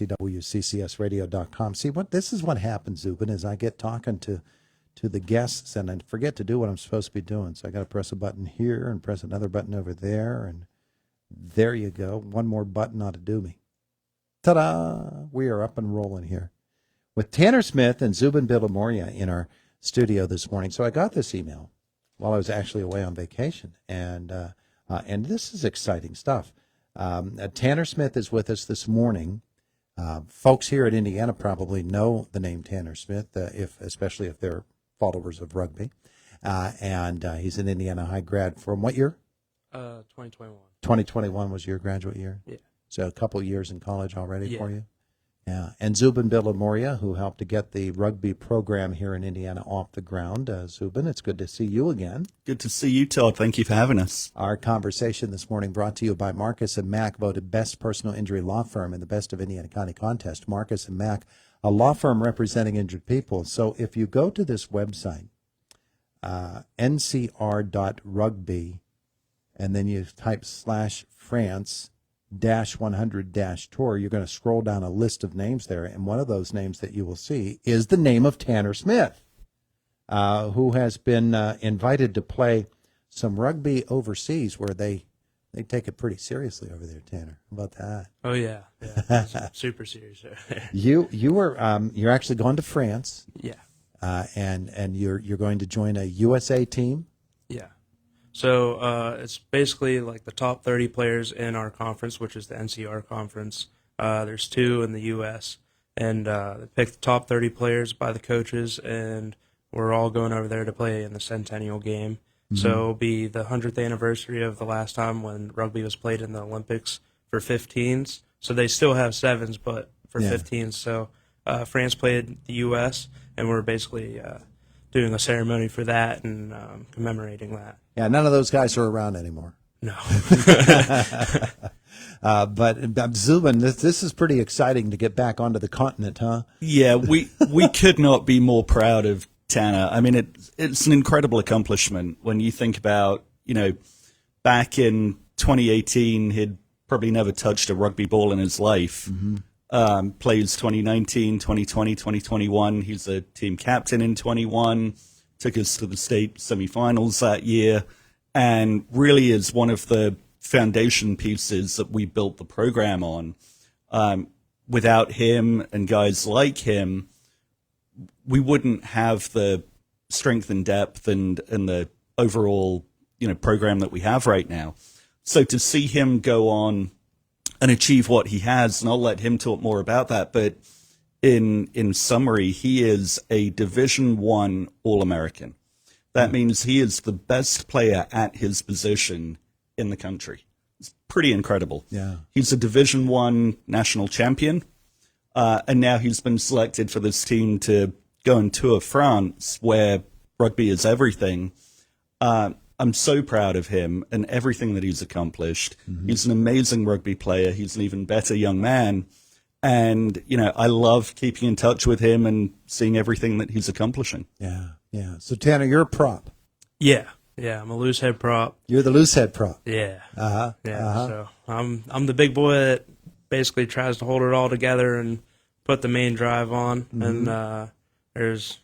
hdwccsradio.com. See, this is what happens, Zubin, is I get talking to the guests and I forget to do what I'm supposed to be doing. So I got to press a button here and press another button over there, and there you go. One more button ought to do me. Ta-da! We are up and rolling here with Tanner Smith and Zubin Billimoria in our studio this morning. So I got this email while I was actually away on vacation, and this is exciting stuff. Tanner Smith is with us this morning. Folks here at Indiana probably know the name Tanner Smith, especially if they're followers of rugby. And he's an Indiana High grad from what year? 2021. 2021 was your graduate year? Yeah. So a couple years in college already for you? Yeah. And Zubin Billimoria, who helped to get the rugby program here in Indiana off the ground. Zubin, it's good to see you again. Good to see you, Todd. Thank you for having us. Our conversation this morning brought to you by Marcus & Mack, voted best personal injury law firm in the Best of Indiana County contest. Marcus & Mack, a law firm representing injured people. So if you go to this website, ncr.rugby, and then you type /France, -100-tour, you're going to scroll down a list of names there, and one of those names that you will see is the name of Tanner Smith, who has been invited to play some rugby overseas where they take it pretty seriously over there. Tanner, how about that? Oh yeah, super serious. You're actually going to France. Yeah. And you're going to join a USA team. Yeah. So it's basically like the top 30 players in our conference, which is the NCR conference. There's 2 in the U.S., and they picked the top 30 players by the coaches, and we're all going over there to play in the Centennial game. Mm-hmm. So it'll be the 100th anniversary of the last time when rugby was played in the Olympics for 15s. So they still have 7s, but for 15s. So France played the U.S., and we're basically doing a ceremony for that and commemorating that. Yeah, none of those guys are around anymore. No. But Zubin, this is pretty exciting to get back onto the continent, huh? Yeah, we could not be more proud of Tanner. I mean, it's an incredible accomplishment when you think about, back in 2018, he'd probably never touched a rugby ball in his life. Mm-hmm. Plays 2019, 2020, 2021. He's a team captain in 21, took us to the state semifinals that year, and really is one of the foundation pieces that we built the program on. Without him and guys like him, we wouldn't have the strength and depth and the overall, program that we have right now. So to see him go on and achieve what he has, and I'll let him talk more about that. But in summary, he is a Division I All-American. That means he is the best player at his position in the country. It's pretty incredible. Yeah. He's a Division I national champion, and now he's been selected for this team to go and tour France, where rugby is everything. I'm so proud of him and everything that he's accomplished. Mm-hmm. He's an amazing rugby player. He's an even better young man. And, I love keeping in touch with him and seeing everything that he's accomplishing. Yeah, yeah. So, Tanner, you're a prop. Yeah, I'm a loose head prop. You're the loose head prop. Yeah. Uh-huh. Yeah, uh-huh. So I'm the big boy that basically tries to hold it all together and put the main drive on. Mm-hmm. And there's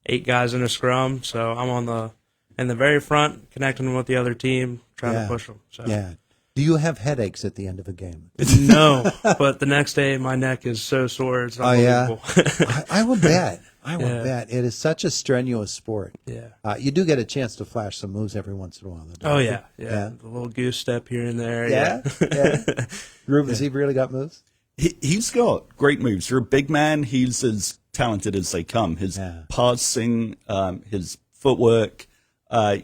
8 guys in a scrum, so I'm in the very front, connecting with the other team, trying to push them. So. Yeah. Do you have headaches at the end of a game? No, but the next day my neck is so sore. It's unbelievable. Yeah? I will bet. I will bet. It is such a strenuous sport. Yeah. You do get a chance to flash some moves every once in a while. Oh, yeah. The little goose step here and there. Yeah? Yeah. Ruben, has he really got moves? He's got great moves. You're a big man. He's as talented as they come. His passing, his footwork.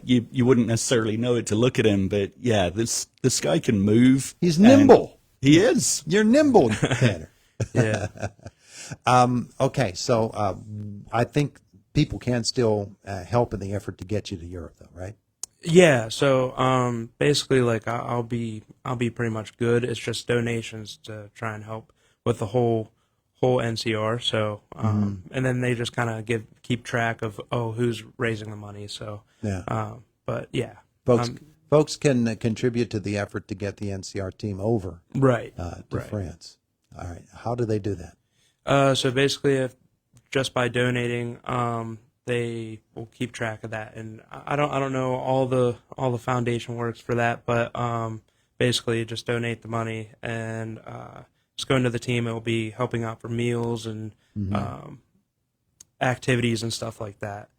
You wouldn't necessarily know it to look at him, but yeah, this guy can move. He's nimble. He is. You're nimble, Tanner. Yeah. Okay, so I think people can still help in the effort to get you to Europe, though, right? Yeah. So basically, like I'll be pretty much good. It's just donations to try and help with the whole NCR. So and then they just kind of keep track of who's raising the money. So but yeah, folks can contribute to the effort to get the NCR team over right to France. All right. How do they do that? So basically, if just by donating, they will keep track of that. And I don't know all the foundation works for that, but basically just donate the money and just go into the team. It will be helping out for meals and activities and stuff like that.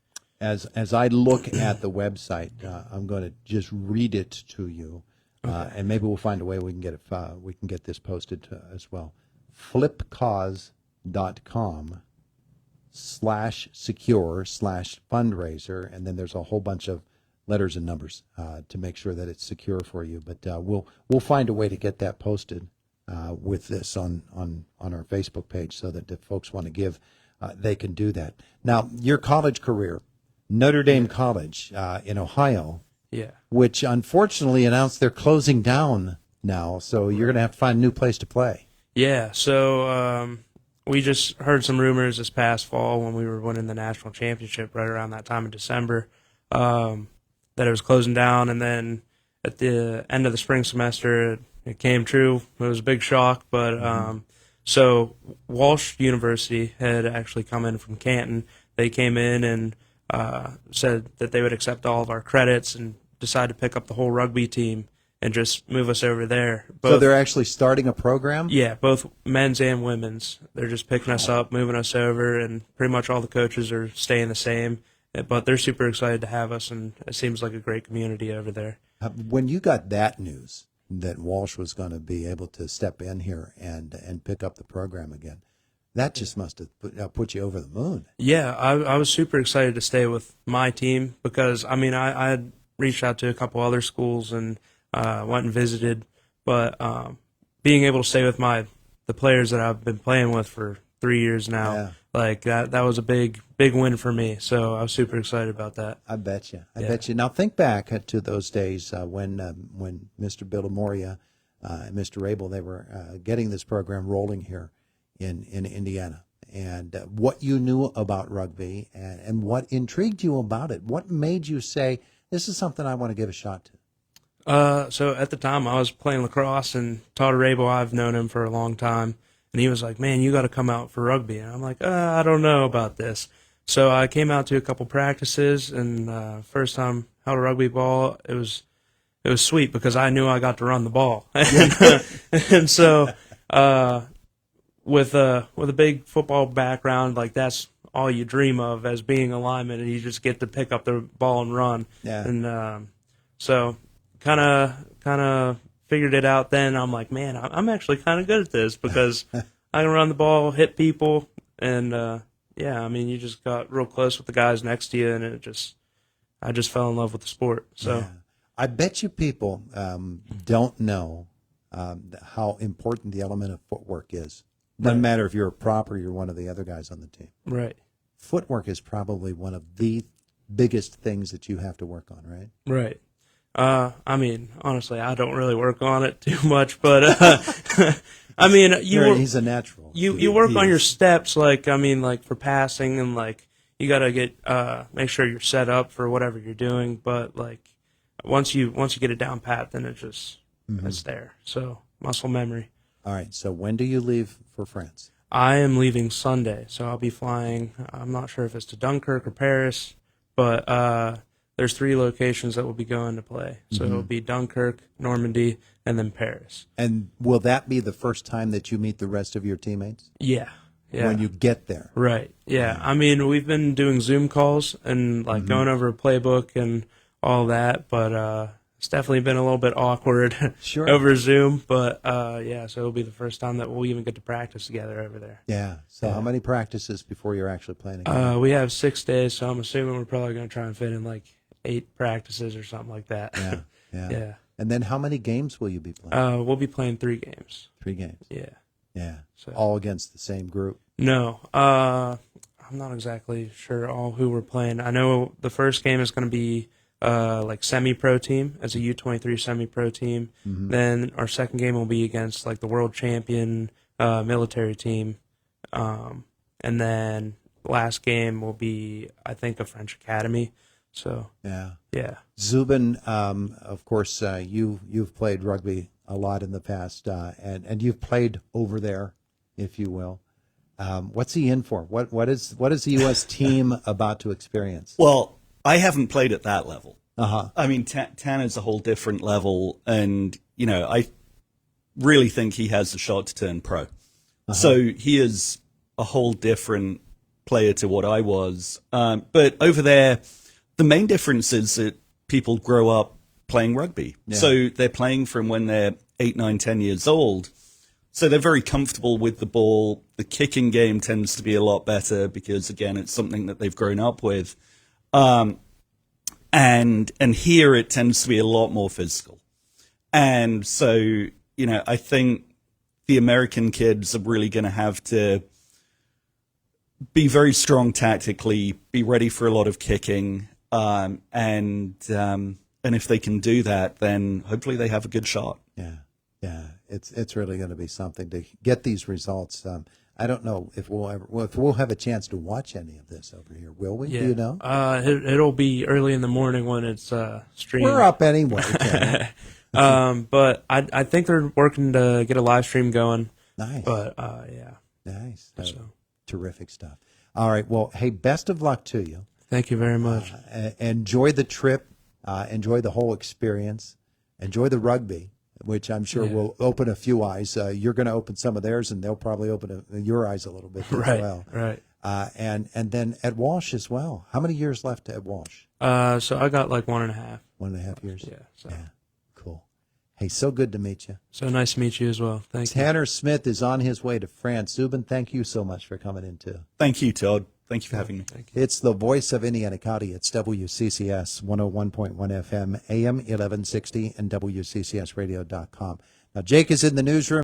As I look at the website, I'm going to just read it to you, and maybe we'll find a way we can get it. We can get this posted as well. flipcause.com/secure/fundraiser, and then there's a whole bunch of letters and numbers to make sure that it's secure for you. But we'll find a way to get that posted with this on our Facebook page, so that if folks want to give, they can do that. Now, your college career, Notre Dame College in Ohio, Yeah. which unfortunately announced they're closing down now, so you're going to have to find a new place to play. Yeah, so we just heard some rumors this past fall when we were winning the national championship right around that time in December, that it was closing down, and then at the end of the spring semester it came true. It was a big shock, but so Walsh University had actually come in from Canton. They came in and said that they would accept all of our credits and decide to pick up the whole rugby team and just move us over there. So they're actually starting a program? Yeah, both men's and women's. They're just picking us up, moving us over, and pretty much all the coaches are staying the same. But they're super excited to have us, and it seems like a great community over there. When you got that news that Walsh was going to be able to step in here and pick up the program again, that just must have put you over the moon. Yeah, I was super excited to stay with my team because, I mean, I had reached out to a couple other schools and went and visited, but being able to stay with the players that I've been playing with for 3 years now, like that was a big win for me. So I was super excited about that. I bet you. I bet you. Now think back to those days when Mr. Billimoria and Mr. Abel, they were getting this program rolling here in Indiana, and what you knew about rugby and what intrigued you about it. What made you say, this is something I want to give a shot to? So at the time I was playing lacrosse, and Todd Rabel, I've known him for a long time, and he was like, man, you got to come out for rugby. And I'm like, I don't know about this. So I came out to a couple practices, and first time held a rugby ball, it was sweet because I knew I got to run the ball. And so with a big football background, like that's all you dream of as being a lineman, and you just get to pick up the ball and run. Yeah. And so kind of figured it out then. I'm like, man, I'm actually kind of good at this because I can run the ball, hit people, and yeah, I mean, you just got real close with the guys next to you, and I just fell in love with the sport. So yeah. I bet you people don't know how important the element of footwork is. Doesn't matter if you're a prop or you're one of the other guys on the team. right. Footwork is probably one of the biggest things that you have to work on, right? Right. I mean, honestly, I don't really work on it too much, but I mean, He's a natural. You work on your steps, like I mean, like for passing, and like you gotta get make sure you're set up for whatever you're doing. But like once you get it down pat, then it just it's there. So muscle memory. All right. So when do you leave for France? I am leaving Sunday, so I'll be flying. I'm not sure if it's to Dunkirk or Paris, but there's 3 locations that will be going to play. So it'll be Dunkirk, Normandy, and then Paris. And will that be the first time that you meet the rest of your teammates? Yeah. Yeah. When you get there. Right. Yeah. I mean, we've been doing Zoom calls and like going over a playbook and all that, but it's definitely been a little bit awkward Sure. over Zoom. But yeah, so it'll be the first time that we'll even get to practice together over there. Yeah. So how many practices before you're actually playing again? We have 6 days, so I'm assuming we're probably going to try and fit in like 8 practices or something like that. Yeah. Yeah. Yeah. And then how many games will you be playing? We'll be playing 3 games. 3 games. Yeah. Yeah. So All against the same group. no, I'm not exactly sure all who we're playing. I know the first game is going to be like semi-pro team. It's a U23 semi-pro team. Then our second game will be against like the world champion military team, and then last game will be I think a French academy. So Yeah. yeah. Zubin, of course, you've played rugby a lot in the past, and you've played over there if you will. What's he in for? What is the U.S. team about to experience? Well, I haven't played at that level. Uh-huh. I mean, Tanner's a whole different level, and I really think he has a shot to turn pro. So he is a whole different player to what I was. But over there, the main difference is that people grow up playing rugby. Yeah. So they're playing from when they're 8, 9, 10 years old. So they're very comfortable with the ball. The kicking game tends to be a lot better because, again, it's something that they've grown up with. And here it tends to be a lot more physical. And so, I think the American kids are really going to have to be very strong tactically, be ready for a lot of kicking, and if they can do that, then hopefully they have a good shot. Yeah, it's really going to be something to get these results. I don't know if we'll have a chance to watch any of this over here. Will we? Yeah. Do you know? It'll be early in the morning when it's streamed. We're up anyway. But I think they're working to get a live stream going. Nice. But yeah. Nice. So. Terrific stuff. All right. Well, hey, best of luck to you. Thank you very much. Enjoy the trip. Enjoy the whole experience. Enjoy the rugby, which I'm sure will open a few eyes. You're going to open some of theirs, and they'll probably open your eyes a little bit as well. Right. And then at Walsh as well. How many years left at Walsh? So I got like 1.5. 1.5 years? Yeah. So. Yeah. Cool. Hey, so good to meet you. So nice to meet you as well. Thank you. Tanner Smith is on his way to France. Zubin, thank you so much for coming in, too. Thank you, Todd. Thank you for having me. Thank you. It's the voice of Indiana County. It's WCCS 101.1 FM, AM 1160, and WCCSradio.com. Now, Jake is in the newsroom.